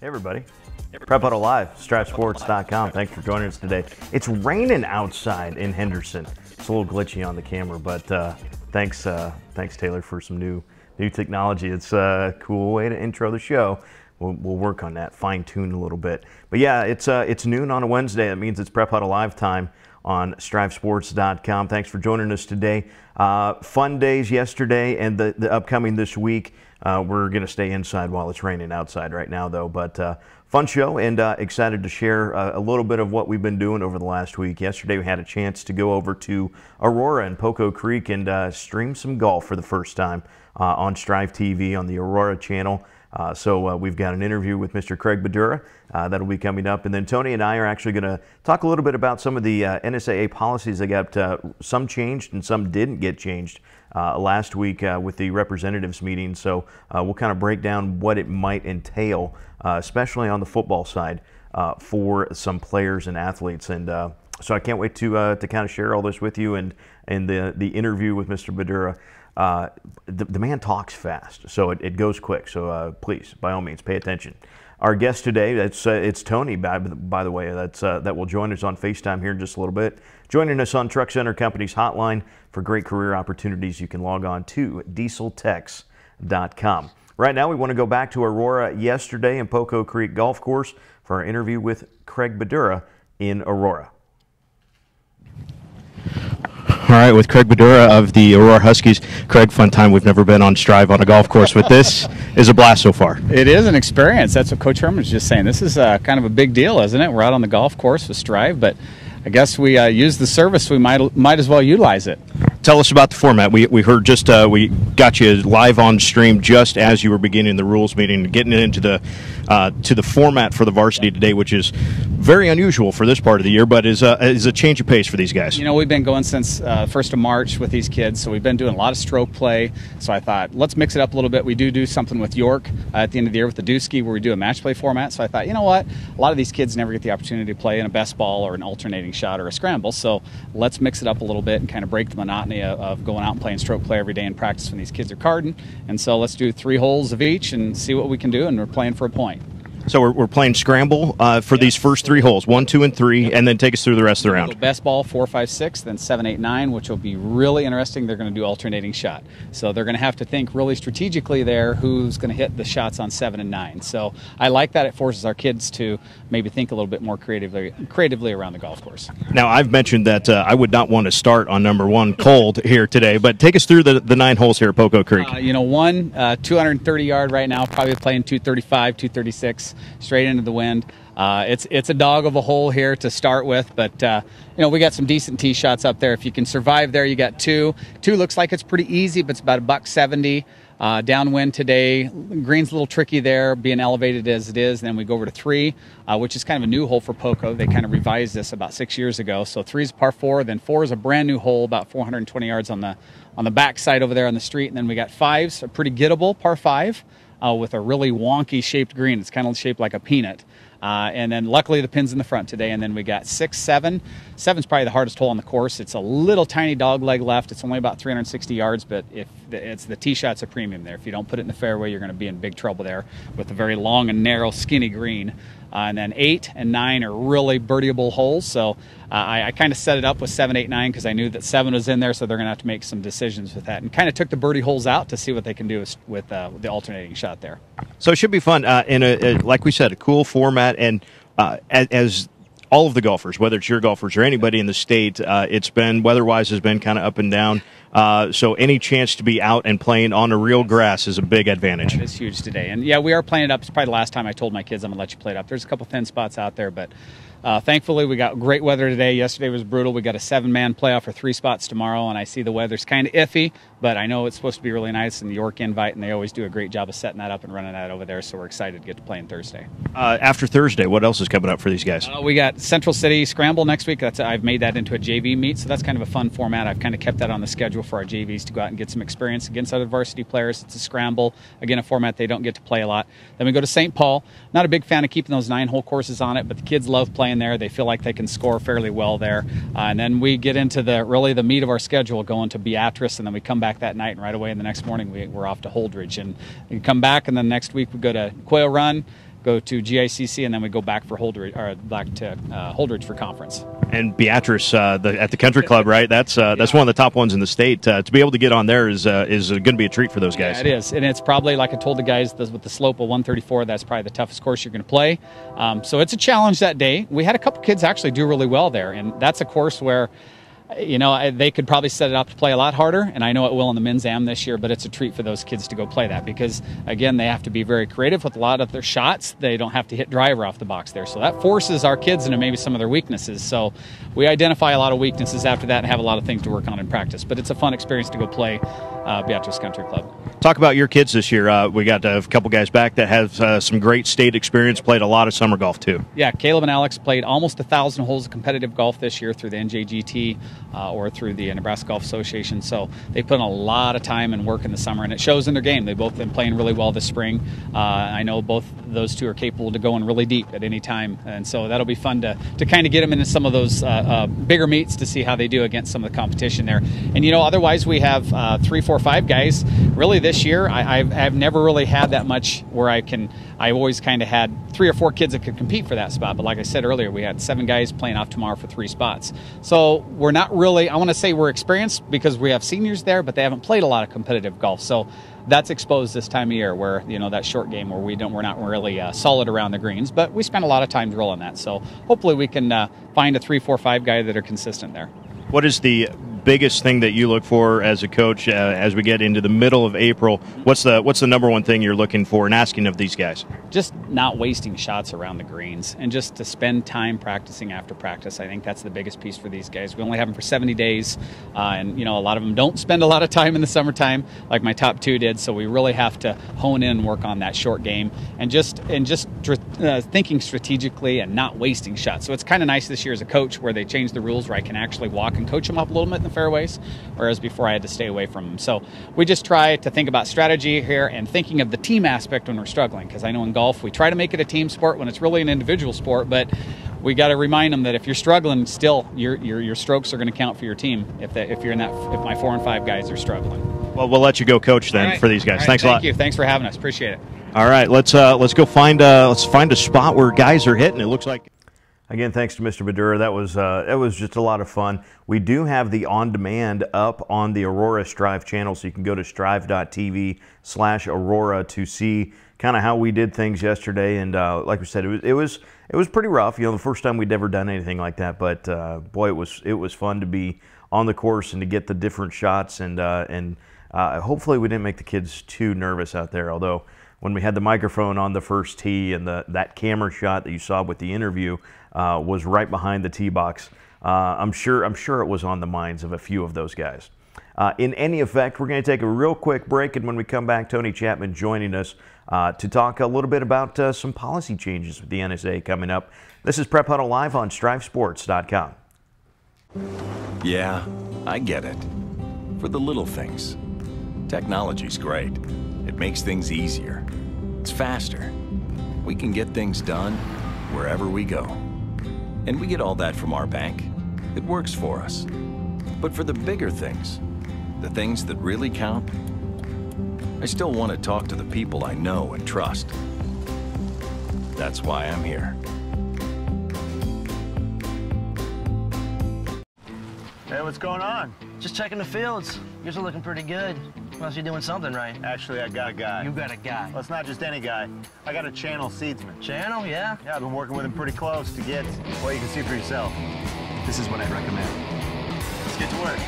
Hey everybody, Prep Huddle Live, StripSports.com. Thanks for joining us today. It's raining outside in Henderson. It's a little glitchy on the camera, but thanks Taylor for some new technology. It's a cool way to intro the show. We'll work on that, fine-tune a little bit. But yeah, it's noon on a Wednesday. That means it's Prep Huddle Live time on StripSports.com. Thanks for joining us today. Fun days yesterday and the upcoming this week. We're going to stay inside while it's raining outside right now, though. But fun show, and excited to share a little bit of what we've been doing over the last week. Yesterday, we had a chance to go over to Aurora and Poco Creek and stream some golf for the first time on Strive TV on the Aurora channel. So we've got an interview with Mr. Craig Badura that'll be coming up. And then Tony and I are actually going to talk a little bit about some of the NSAA policies that got some changed and some didn't get changed last week with the representatives meeting. So we'll kind of break down what it might entail, especially on the football side for some players and athletes. And so I can't wait to kind of share all this with you and the interview with Mr. Badura. The man talks fast, so it goes quick. So please, by all means, pay attention. Our guest today, it's Tony, by the way, that will join us on FaceTime here in just a little bit. Joining us on Truck Center Company's hotline for great career opportunities, you can log on to dieseltex.com. Right now, we want to go back to Aurora yesterday and Poco Creek Golf Course for our interview with Craig Badura in Aurora. All right, with Craig Badura of the Aurora Huskies. Craig, fun time. We've never been on Strive on a golf course, but this is a blast so far. It is an experience. That's what Coach Herman was just saying. This is kind of a big deal, isn't it? We're out on the golf course with Strive, but I guess we use the service. We might as well utilize it. Tell us about the format. We heard just we got you live on stream just as you were beginning the rules meeting, getting into the to the format for the varsity today, which is very unusual for this part of the year, but is a change of pace for these guys. You know, we've been going since 1st of March with these kids, so we've been doing a lot of stroke play. So I thought, let's mix it up a little bit. We do something with York at the end of the year with the Dusky, where we do a match play format. So I thought, you know what? A lot of these kids never get the opportunity to play in a best ball or an alternating shot or a scramble. So let's mix it up a little bit and kind of break the monotony of going out and playing stroke play every day in practice when these kids are carding. And so let's do 3 holes of each and see what we can do, and we're playing for a point. So we're playing scramble for these first 3 holes, 1, 2, and 3, and then take us through the rest of the round. Best ball 4, 5, 6, then 7, 8, 9, which will be really interesting. They're going to do alternating shot, so they're going to have to think really strategically there who's going to hit the shots on 7 and 9. So I like that. It forces our kids to maybe think a little bit more creatively around the golf course. Now, I've mentioned that I would not want to start on number 1 cold here today, but take us through the 9 holes here at Poco Creek. You know, 230 yard right now, probably playing 235, 236 straight into the wind. It's a dog of a hole here to start with, but you know, we got some decent tee shots up there. If you can survive there, you got 2. 2 looks like it's pretty easy, but it's about $170. Downwind today. Green's a little tricky there, being elevated as it is. And then we go over to 3, which is kind of a new hole for Poco. They kind of revised this about 6 years ago. So 3 is par 4, then 4 is a brand new hole, about 420 yards on the back side over there on the street. And then we got 5s, a pretty gettable par 5. With a really wonky shaped green. It's kind of shaped like a peanut. And then luckily the pin's in the front today. And then we got 6, 7. 7's probably the hardest hole on the course. It's a little tiny dog leg left. It's only about 360 yards, but if it's the tee shot's a premium there. If you don't put it in the fairway, you're going to be in big trouble there with a very long and narrow, skinny green. And then 8 and 9 are really birdieable holes. So I kind of set it up with 7, 8, 9 because I knew that 7 was in there, so they're going to have to make some decisions with that. And kind of took the birdie holes out to see what they can do with the alternating shot there. So it should be fun. Like we said, a cool format. And as all of the golfers, whether it's your golfers or anybody in the state, it's been, weather-wise, has been kind of up and down. So any chance to be out and playing on a real grass is a big advantage. It's huge today. And, yeah, we are playing it up. It's probably the last time I told my kids I'm going to let you play it up. There's a couple thin spots out there, but thankfully we got great weather today. Yesterday was brutal. We got a 7-man playoff for 3 spots tomorrow, and I see the weather's kind of iffy, but I know it's supposed to be really nice in the York invite, and they always do a great job of setting that up and running that over there, so we're excited to get to play on Thursday. After Thursday, what else is coming up for these guys? We got Central City Scramble next week. I've made that into a JV meet, so that's kind of a fun format. I've kind of kept that on the schedule for our JVs to go out and get some experience against other varsity players. It's a scramble, again, a format they don't get to play a lot. Then we go to St. Paul. Not a big fan of keeping those 9-hole courses on it, but the kids love playing there. They feel like they can score fairly well there. And then we get into the meat of our schedule, going to Beatrice, and then we come back that night, and right away in the next morning we're off to Holdridge. And we come back, and then next week we go to Quail Run, go to GICC, and then we go back for Holdridge, or back to Holdridge for conference. And Beatrice at the country club, right? That's one of the top ones in the state. To be able to get on there is going to be a treat for those guys. Yeah, it is, and it's probably, like I told the guys, with the slope of 134, that's probably the toughest course you're going to play. So it's a challenge that day. We had a couple kids actually do really well there, and that's a course where, you know, they could probably set it up to play a lot harder, and I know it will in the men's am this year, but it's a treat for those kids to go play that because, again, they have to be very creative with a lot of their shots. They don't have to hit driver off the box there. So that forces our kids into maybe some of their weaknesses. So we identify a lot of weaknesses after that and have a lot of things to work on in practice. But it's a fun experience to go play Beatrice Country Club. Talk about your kids this year. We got a couple guys back that have some great state experience, played a lot of summer golf too. Yeah, Caleb and Alex played almost 1,000 holes of competitive golf this year through the NJGT or through the Nebraska Golf Association. So they put in a lot of time and work in the summer, and it shows in their game. They've both been playing really well this spring. I know both those two are capable of going really deep at any time, and so that'll be fun to kind of get them into some of those bigger meets to see how they do against some of the competition there. And, you know, otherwise we have 3, 4, 5 guys. Really this year I've never really had that much where I always kind of had 3 or 4 kids that could compete for that spot. But like I said earlier, we had 7 guys playing off tomorrow for 3 spots. So we're not really, I want to say we're experienced because we have seniors there, but they haven't played a lot of competitive golf. So that's exposed this time of year where, you know, that short game where we're not really solid around the greens, but we spend a lot of time drilling that. So hopefully we can find a 3, 4, 5 guy that are consistent there. What is the biggest thing that you look for as a coach as we get into the middle of April? What's the number one thing you're looking for and asking of these guys? Just not wasting shots around the greens and just to spend time practicing after practice. I think that's the biggest piece for these guys. We only have them for 70 days, and you know, a lot of them don't spend a lot of time in the summertime like my top 2 did. So we really have to hone in and work on that short game and just thinking strategically and not wasting shots. So it's kind of nice this year as a coach where they changed the rules where I can actually walk and coach them up a little bit in the fairways, whereas before I had to stay away from them. So we just try to think about strategy here and thinking of the team aspect when we're struggling, because I know in golf we try to make it a team sport when it's really an individual sport, but we got to remind them that if you're struggling, still your strokes are going to count for your team if my 4 and 5 guys are struggling. Well, we'll let you go coach then for these guys. Right, thanks a lot. Thank you. Thanks for having us. Appreciate it. All right, let's go find a spot where guys are hitting. It looks like. Again, thanks to Mr. Badura. That was just a lot of fun. We do have the on-demand up on the Aurora Strive channel, so you can go to strive.tv/Aurora to see kind of how we did things yesterday. And like we said, it was pretty rough. You know, the first time we'd ever done anything like that. But boy, it was fun to be on the course and to get the different shots. And hopefully we didn't make the kids too nervous out there. Although when we had the microphone on the first tee and that camera shot that you saw with the interview was right behind the tee box, I'm sure it was on the minds of a few of those guys. In any effect, we're going to take a real quick break, and when we come back, Tony Chapman joining us to talk a little bit about some policy changes with the NSA coming up. This is Prep Huddle Live on StriveSports.com. Yeah, I get it. For the little things. Technology's great. It makes things easier. It's faster. We can get things done wherever we go. And we get all that from our bank. It works for us. But for the bigger things, the things that really count, I still want to talk to the people I know and trust. That's why I'm here. Hey, what's going on? Just checking the fields. Yours are looking pretty good. Must be doing something right. Actually, I got a guy. You got a guy? Well, it's not just any guy. I got a channel seedsman. Channel, yeah? Yeah, I've been working with him pretty close to get, well, you can see for yourself. This is what I recommend. Let's get to work.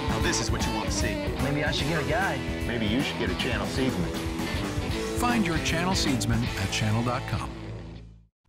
Now, this is what you want to see. Maybe I should get a guy. Maybe you should get a channel seedsman. Find your channel seedsman at channel.com.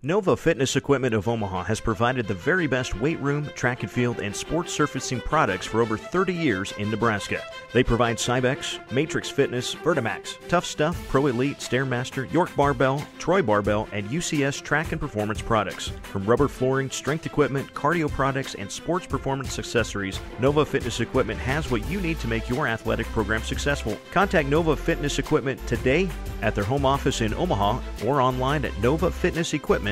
Nova Fitness Equipment of Omaha has provided the very best weight room, track and field, and sports surfacing products for over 30 years in Nebraska. They provide Cybex, Matrix Fitness, Vertimax, Tough Stuff, Pro Elite, Stairmaster, York Barbell, Troy Barbell, and UCS track and performance products. From rubber flooring, strength equipment, cardio products, and sports performance accessories, Nova Fitness Equipment has what you need to make your athletic program successful. Contact Nova Fitness Equipment today at their home office in Omaha or online at novafitnessequipment.com.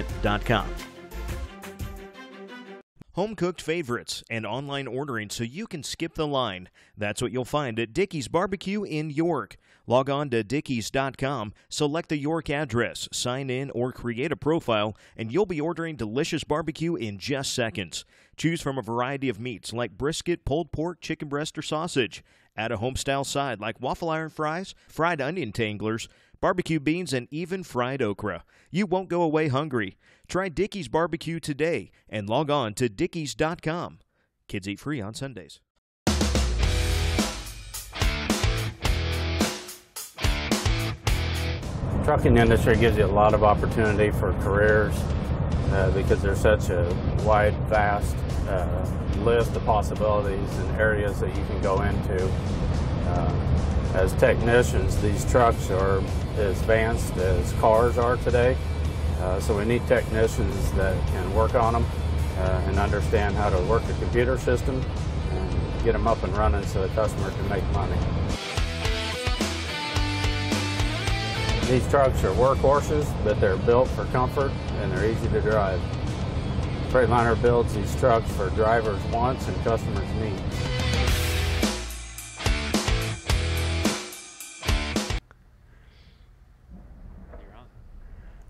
Home-cooked favorites and online ordering so you can skip the line. That's what you'll find at Dickey's Barbecue in York. Log on to dickeys.com, select the York address, sign in, or create a profile, and you'll be ordering delicious barbecue in just seconds. Choose from a variety of meats like brisket, pulled pork, chicken breast, or sausage. Add a home-style side like waffle iron fries, fried onion tanglers, barbecue beans, and even fried okra. You won't go away hungry. Try Dickey's Barbecue today and log on to dickeys.com. Kids eat free on Sundays. The trucking industry gives you a lot of opportunity for careers because there's such a wide, vast list of possibilities and areas that you can go into. As technicians, these trucks are as advanced as cars are today, so we need technicians that can work on them and understand how to work the computer system and get them up and running so the customer can make money. These trucks are workhorses, but they're built for comfort and they're easy to drive. Freightliner builds these trucks for drivers' wants and customers' needs.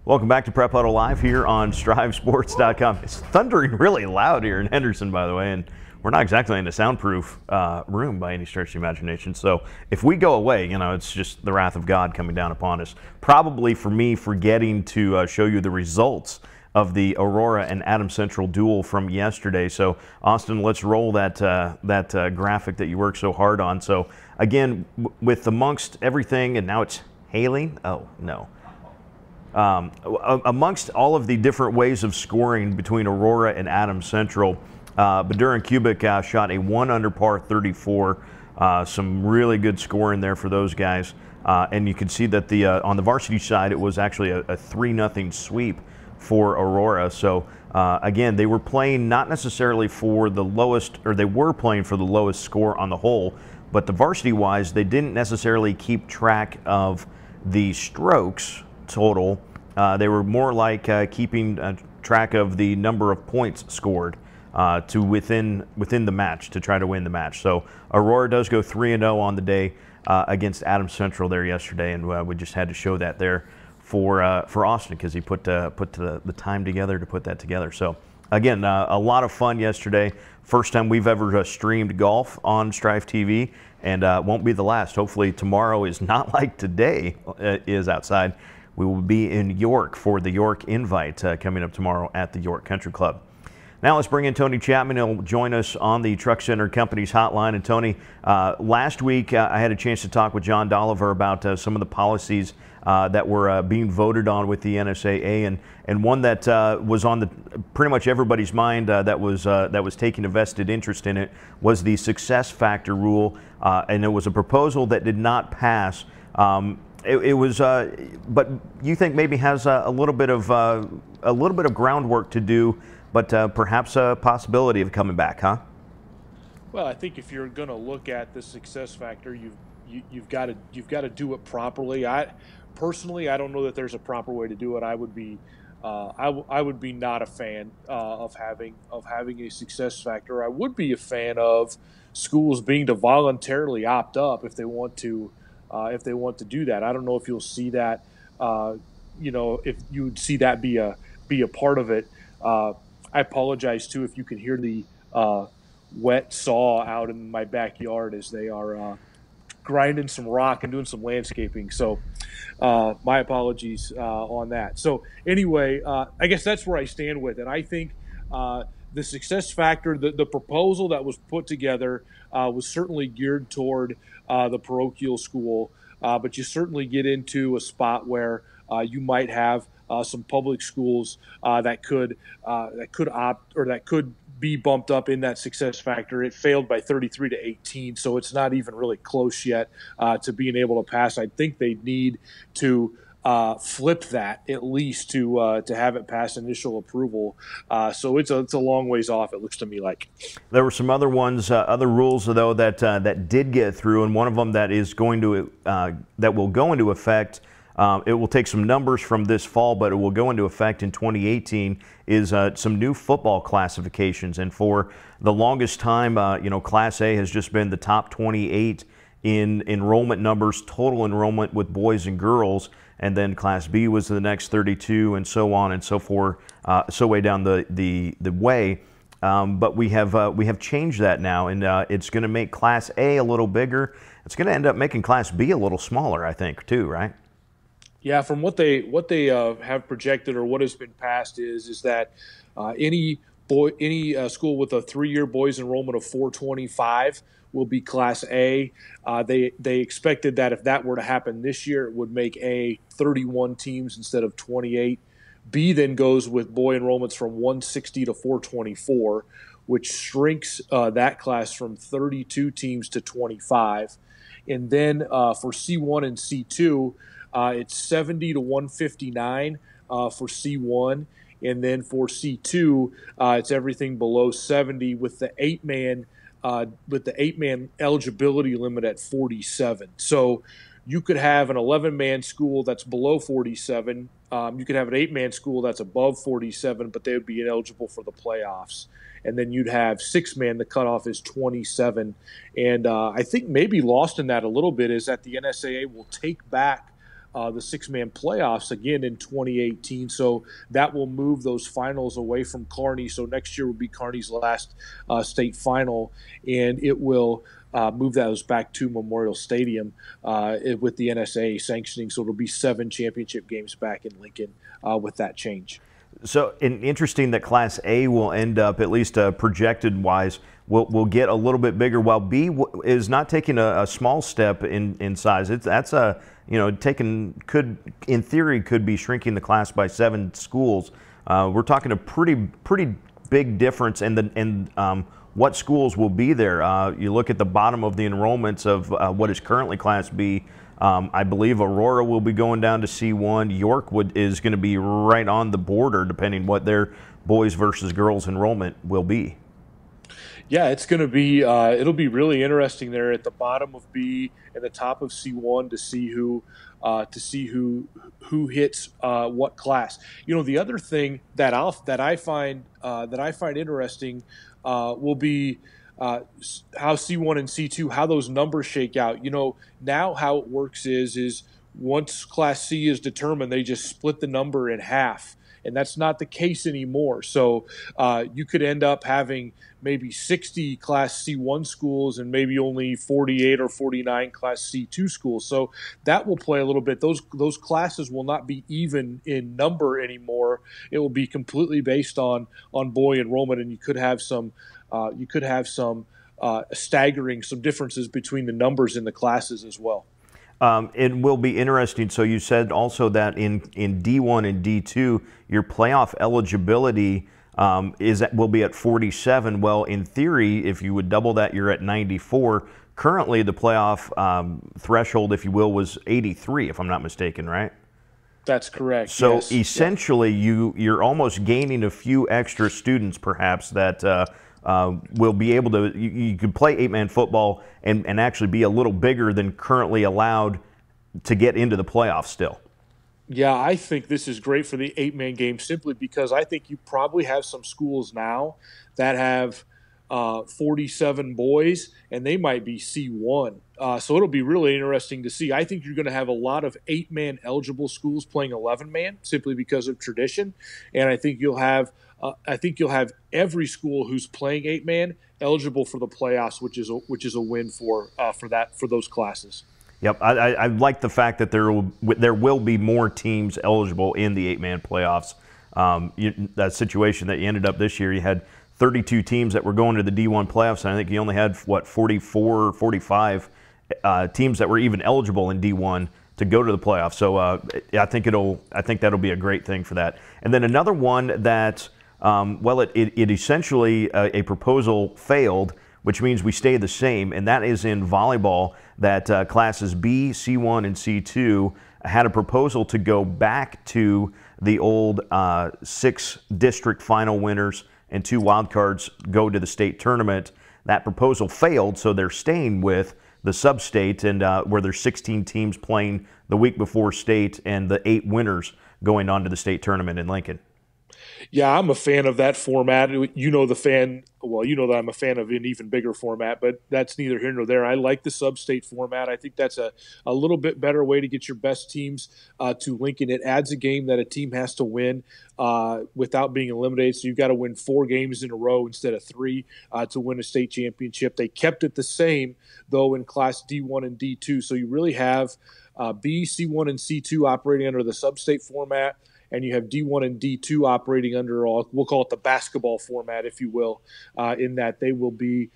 Welcome back to Prep Huddle Live here on StriveSports.com. It's thundering really loud here in Henderson, by the way, and we're not exactly in a soundproof room by any stretch of the imagination. So if we go away, you know, it's just the wrath of God coming down upon us. Probably for me forgetting to show you the results of the Aurora and Adams Central duel from yesterday. So Austin, let's roll that graphic that you worked so hard on. So again, with amongst everything, and now it's hailing. Oh no. Amongst all of the different ways of scoring between Aurora and Adams Central, Badura and Kubik shot a 1 under par 34. Some really good scoring there for those guys. And you can see that on the varsity side, it was actually a 3-0 sweep for Aurora. So again, they were playing not necessarily for the lowest, or they were playing for the lowest score on the whole, but the varsity-wise, they didn't necessarily keep track of the strokes total. They were more like keeping track of the number of points scored to within the match to try to win the match. So Aurora does go 3-0 on the day against Adams Central there yesterday, and we just had to show that there for Austin because he put the time together to put that together. So again, a lot of fun yesterday. First time we've ever streamed golf on Strive TV, and won't be the last. Hopefully tomorrow is not like today is outside. We will be in York for the York Invite coming up tomorrow at the York Country Club. Now let's bring in Tony Chapman. He'll join us on the Truck Center Company's hotline. And Tony, last week I had a chance to talk with John Dolliver about some of the policies that were being voted on with the NSAA, and one that was on pretty much everybody's mind that was taking a vested interest in it was the success factor rule, and it was a proposal that did not pass. It was, but you think maybe has a little bit of groundwork to do, but perhaps a possibility of coming back, huh? Well, I think if you're going to look at the success factor, you've got to do it properly. Personally, I don't know that there's a proper way to do it. I would be not a fan of having a success factor. I would be a fan of schools being to voluntarily opt up if they want to. Do that. I don't know if you'll see that, if you would see that be a part of it. I apologize too if you can hear the wet saw out in my backyard as they are grinding some rock and doing some landscaping. So my apologies on that. So anyway, I guess that's where I stand with it. I think the success factor, the proposal that was put together was certainly geared toward the parochial school, but you certainly get into a spot where you might have some public schools that could opt, or that could be bumped up in that success factor. It failed by 33 to 18, so it's not even really close yet to being able to pass. I think they need to flip that at least to have it pass initial approval. So it's a long ways off, it looks to me like. There were some other ones, other rules though that did get through, and one of them that is going to that will go into effect it will take some numbers from this fall, but it will go into effect in 2018, is some new football classifications. And for the longest time, Class A has just been the top 28 in enrollment numbers, total enrollment with boys and girls, and then Class B was the next 32, and so on and so forth, so way down the way. But we have changed that now, and it's going to make Class A a little bigger. It's going to end up making Class B a little smaller, I think, too, right? Yeah, from what they have projected, or what has been passed, is that any school with a 3-year boys enrollment of 425 will be Class A. They expected that if that were to happen this year, it would make A 31 teams instead of 28. B then goes with boy enrollments from 160 to 424, which shrinks that class from 32 teams to 25. And then for C1 and C2, it's 70 to 159 for C1. And then for C2, it's everything below 70 with the 8-man eligibility limit at 47. So you could have an 11-man school that's below 47. You could have an 8-man school that's above 47, but they would be ineligible for the playoffs. And then you'd have 6-man, the cutoff is 27. And I think maybe lost in that a little bit is that the NSAA will take back the 6-man playoffs again in 2018. So that will move those finals away from Kearney. So next year will be Kearney's last state final, and it will move those back to Memorial Stadium with the NSAA sanctioning. So it'll be 7 championship games back in Lincoln with that change. So interesting that Class A will end up, at least projected-wise, will get a little bit bigger, while B is not taking a small step in size. That's could in theory could be shrinking the class by 7 schools. We're talking a pretty big difference in what schools will be there. You look at the bottom of the enrollments of what is currently Class B. I believe Aurora will be going down to C1. York is going to be right on the border, depending what their boys versus girls enrollment will be. Yeah, it's going to be it'll be really interesting there at the bottom of B and the top of C1 to see who hits what class. The other thing that I find interesting will be how C1 and C2, how those numbers shake out. Now how it works is once Class C is determined, they just split the number in half. And that's not the case anymore. So you could end up having maybe 60 Class C1 schools and maybe only 48 or 49 Class C2 schools. So that will play a little bit. Those classes will not be even in number anymore. It will be completely based on boy enrollment, and you could have some staggering, some differences between the numbers in the classes as well. It will be interesting. So you said also that in D1 and D2, your playoff eligibility will be at 47. Well, in theory, if you would double that, you're at 94. Currently, the playoff threshold, if you will, was 83, if I'm not mistaken, right? That's correct. So yes. essentially, you're almost gaining a few extra students, perhaps, that will be able to, you could play 8-man football and actually be a little bigger than currently allowed to get into the playoffs still. Yeah, I think this is great for the 8-man game simply because I think you probably have some schools now that have 47 boys, and they might be C1. So it'll be really interesting to see. I think you're going to have a lot of 8-man eligible schools playing 11-man simply because of tradition, and I think you'll have every school who's playing 8-man eligible for the playoffs, which is a win for those classes. Yep, I like the fact that there will be more teams eligible in the 8-man playoffs. That situation that you ended up this year, you had 32 teams that were going to the D1 playoffs, and I think you only had 44 or 45 teams that were even eligible in D1 to go to the playoffs. So I think that'll be a great thing for that. And then another one that it essentially a proposal failed, which means we stay the same, and that is in volleyball, that classes B, C1, and C2 had a proposal to go back to the old 6 district final winners and 2 wild cards go to the state tournament. That proposal failed, so they're staying with sub-state, and where there's 16 teams playing the week before state, and the 8 winners going on to the state tournament in Lincoln. Yeah, I'm a fan of that format. You know that I'm a fan of an even bigger format, but that's neither here nor there. I like the sub-state format. I think that's a little bit better way to get your best teams to Lincoln. It adds a game that a team has to win without being eliminated. So you've got to win 4 games in a row instead of 3 to win a state championship. They kept it the same, though, in Class D1 and D2. So you really have B, C1, and C2 operating under the sub-state format, and you have D1 and D2 operating under, we'll call it the basketball format, if you will, in that they will be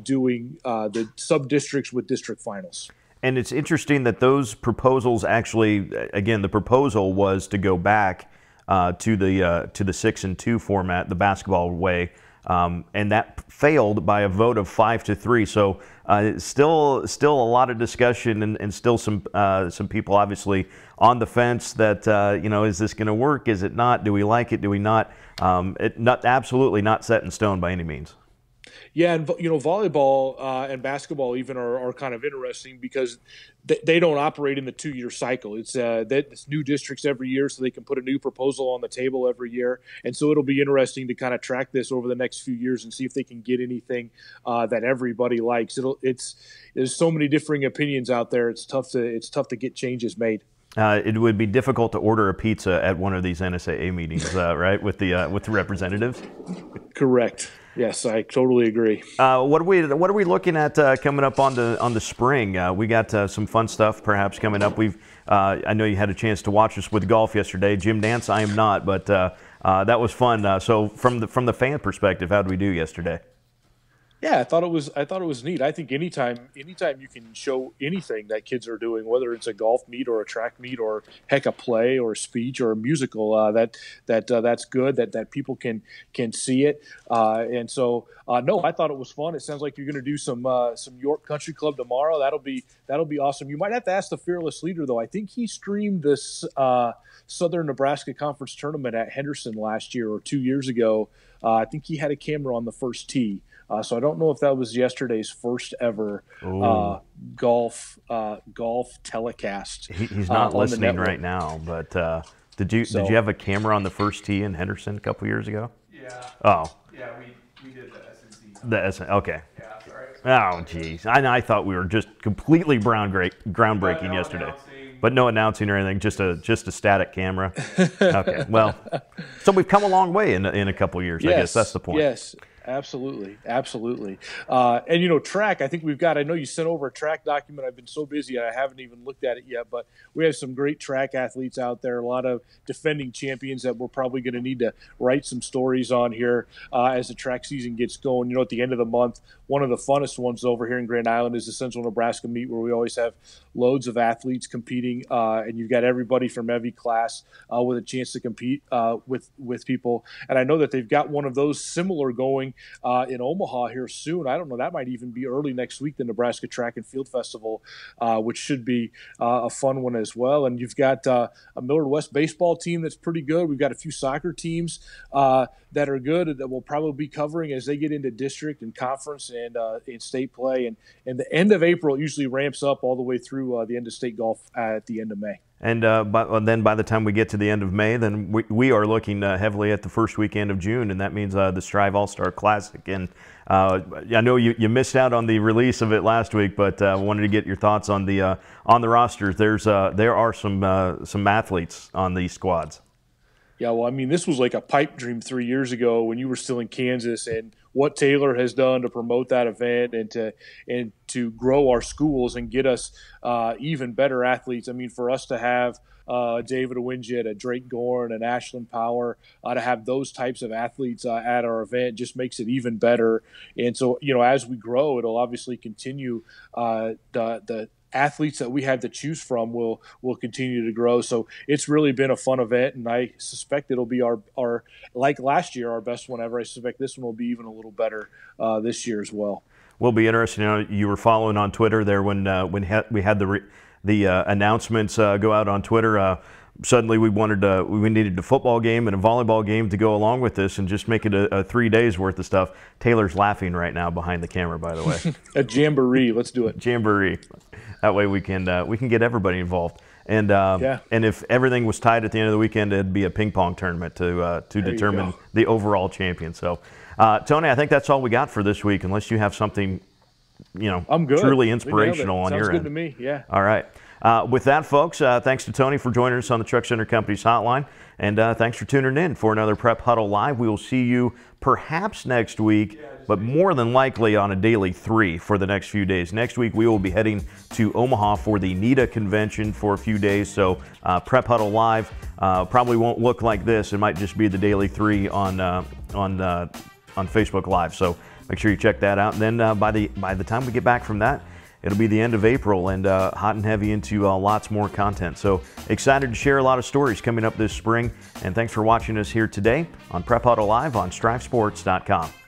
doing the sub-districts with district finals. And it's interesting that those proposals actually, again, the proposal was to go back to the 6 and 2 format, the basketball way, and that failed by a vote of 5-3. So still a lot of discussion, and still some people obviously on the fence that is this going to work? Is it not? Do we like it? Do we not? Absolutely not set in stone by any means. Yeah, and volleyball and basketball even are kind of interesting because they don't operate in the 2-year cycle. It's new districts every year, so they can put a new proposal on the table every year. And so it'll be interesting to kind of track this over the next few years and see if they can get anything that everybody likes. There's so many differing opinions out there. It's tough to get changes made. It would be difficult to order a pizza at one of these NSAA meetings, right? With the representatives. Correct. Yes, I totally agree. What are we looking at coming up on the spring? We got some fun stuff perhaps coming up. I know you had a chance to watch us with golf yesterday. Gym dance, I am not, but that was fun. So from the fan perspective, how did we do yesterday? Yeah, I thought it was neat. I think anytime you can show anything that kids are doing, whether it's a golf meet or a track meet or heck a play or a speech or a musical, that's good. That people can see it. And so no, I thought it was fun. It sounds like you're going to do some York Country Club tomorrow. That'll be awesome. You might have to ask the fearless leader though. I think he streamed this Southern Nebraska Conference tournament at Henderson last year or 2 years ago. I think he had a camera on the first tee. So I don't know if that was yesterday's first ever golf telecast. He's not listening right now, but did you have a camera on the first tee in Henderson a couple years ago? Yeah. Oh. Yeah, we did the SNC. Okay. Yeah, sorry. Oh, geez. I thought we were just completely groundbreaking yesterday. But no announcing or anything, just a static camera. Okay, well, so we've come a long way in a couple of years. Yes, I guess that's the point. Yes. Absolutely. And track, I think I know you sent over a track document. I've been so busy I haven't even looked at it yet, but we have some great track athletes out there, a lot of defending champions that we're probably going to need to write some stories on here as the track season gets going. At the end of the month, one of the funnest ones over here in Grand Island is the Central Nebraska meet, where we always have loads of athletes competing, and you've got everybody from every class with a chance to compete with people. And I know that they've got one of those similar going in Omaha here soon. I don't know, that might even be early next week, the Nebraska Track and Field Festival, which should be a fun one as well. And you've got a Millard West baseball team that's pretty good. We've got a few soccer teams that are good that we'll probably be covering as they get into district and conference and in state play. And the end of April usually ramps up all the way through the end of state golf at the end of May. And then by the time we get to the end of May, then we are looking heavily at the first weekend of June, and that means the Strive All-Star Classic. And I know you missed out on the release of it last week, but I wanted to get your thoughts on the rosters. There are some athletes on these squads. Yeah, well, I mean, this was like a pipe dream 3 years ago when you were still in Kansas, and what Taylor has done to promote that event and to grow our schools and get us even better athletes. I mean, for us to have David Owinjit, a Drake Gorn, and Ashlyn Power, to have those types of athletes at our event just makes it even better. And so, as we grow, it'll obviously continue the athletes that we have to choose from will continue to grow. So it's really been a fun event, and I suspect it'll be our like last year, our best one ever. I suspect this one will be even a little better this year as well. Will be interesting. You were following on Twitter there when we had the announcements go out on Twitter. suddenly we needed a football game and a volleyball game to go along with this and just make it a 3 days worth of stuff. Taylor's laughing right now behind the camera, by the way. A jamboree. Let's do it. Jamboree. That way we can get everybody involved. And and if everything was tied at the end of the weekend, it'd be a ping pong tournament to determine the overall champion. So, Tony, I think that's all we got for this week, unless you have something, I'm good. Truly inspirational on your end. Sounds good to me. Yeah. All right. With that, folks, thanks to Tony for joining us on the Truck Center Company's hotline, and thanks for tuning in for another Prep Huddle Live. We will see you perhaps next week, but more than likely on a daily 3 for the next few days. Next week, we will be heading to Omaha for the NETA convention for a few days, so Prep Huddle Live probably won't look like this. It might just be the daily 3 on Facebook Live, so make sure you check that out. And then by the time we get back from that, it'll be the end of April and hot and heavy into lots more content. So excited to share a lot of stories coming up this spring. And thanks for watching us here today on Prep Huddle Live on StriveSports.com.